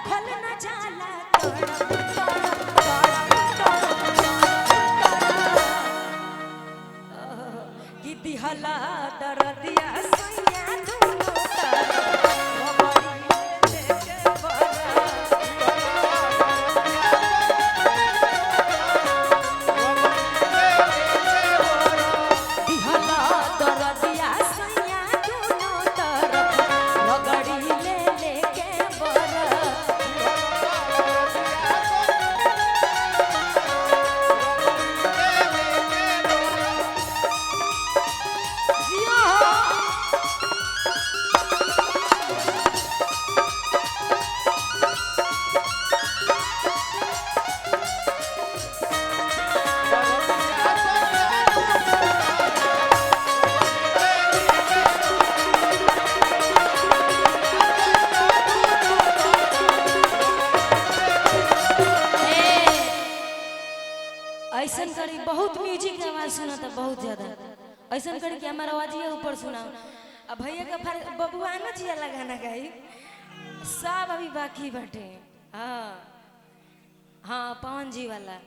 देखल न जाला कि दिहला दरदिया सैया दुनो ऐसन करी बहुत म्यूजिक के आवाज सुना था बहुत ज्यादा ऐसन करी कि हमारा आवाज ये ऊपर सुनाओ अब भैया का बबुआ ना जिया लगाना गाई सब अभी बाकी बटे हाँ हाँ पवन जी वाला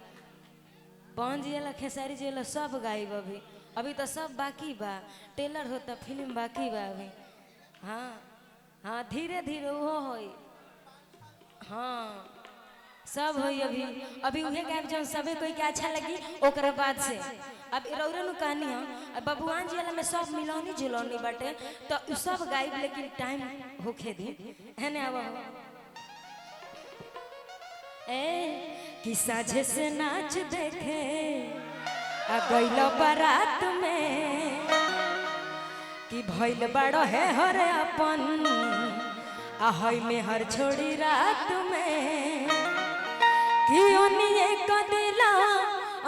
खेसारी जी वाला सब गायब अभी अभी तो सब बाकी बा टेलर होता फिल्म बाकी बा अभी हाँ हाँ धीरे धीरे वो होई हाँ सब होई अभी अभी उहे गायब जौन सबे कोई के अच्छा लगी ओकरा बाद से अब रौरा नु कहानी है बबुआन जी वाला में सब मिलौनी जुलौनी बाटे तो सब गायब लेकिन टाइम होखे दी है ने अब ए कि साझे से नाच देखे आ गइल बारात में कि भइल बड़ो है हरे अपन आ हई में हर छोड़ी रात में कि ओनिए कदिला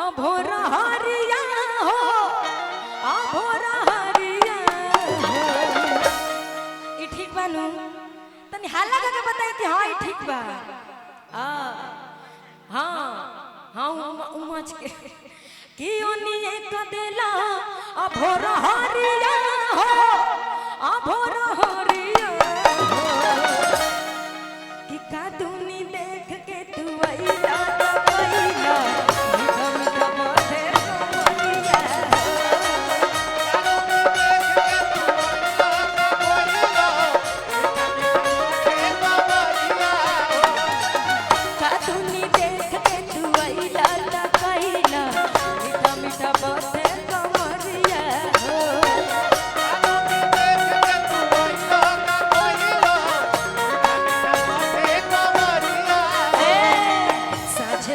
अभोर हरिया हो अभोर हरिया हो ई ठीक बानू तनी हाला करके बताई कि हां ई ठीक बा हाँ हाँ उमच के कि ओनिए कदिला अभोर हरिया हो अभोर हरिया हो कि कादुनी देख के तू आइला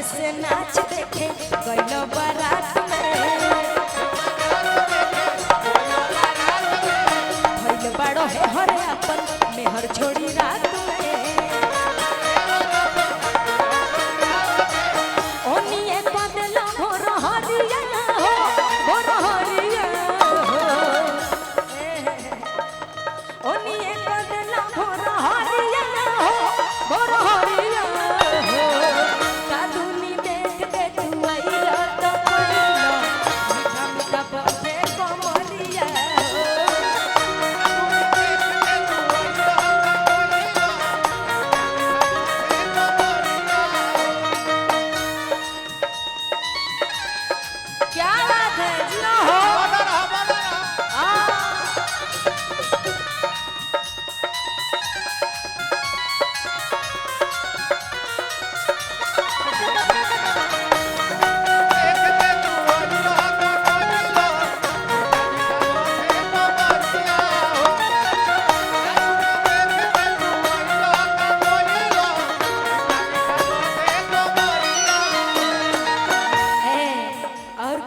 से नाच देखे गइलो बारात में भइल बड़ो है हरे अपन मेहर छोड़ी रात में ओनिए बदला भोर हरिया हो भोर हरिया हो ओनिए बदला भोर हरिया हो भोर हरिया हो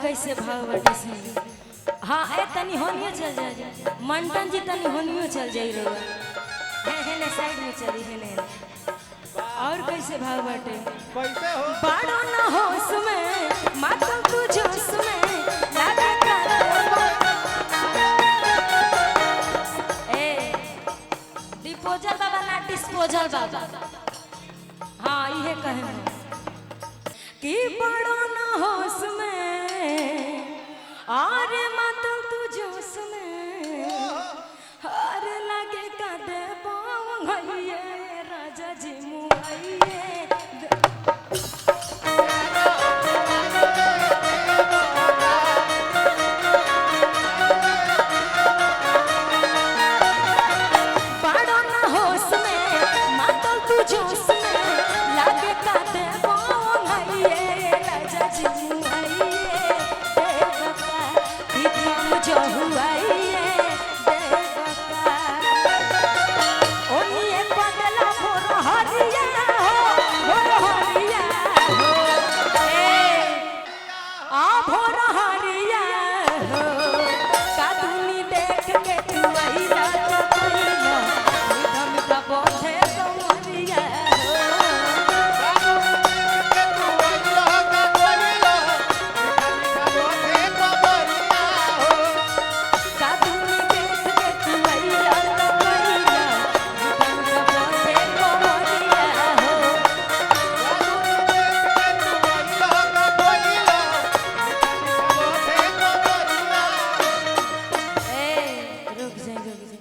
कैसे भाव बटे से हाँ ए तनी होनियो चल जाए मंटन जी तनी होनियो चल जाई रो है ने साइड में चली है ने और कैसे भाव बटे कैसे हो बाड़ो ना होश में मातम तू जोश में लागे ए डिस्पोजल बाबा ना डिस्पोजल बाबा हाँ ये कहे कि बाड़ो ना होश में आरे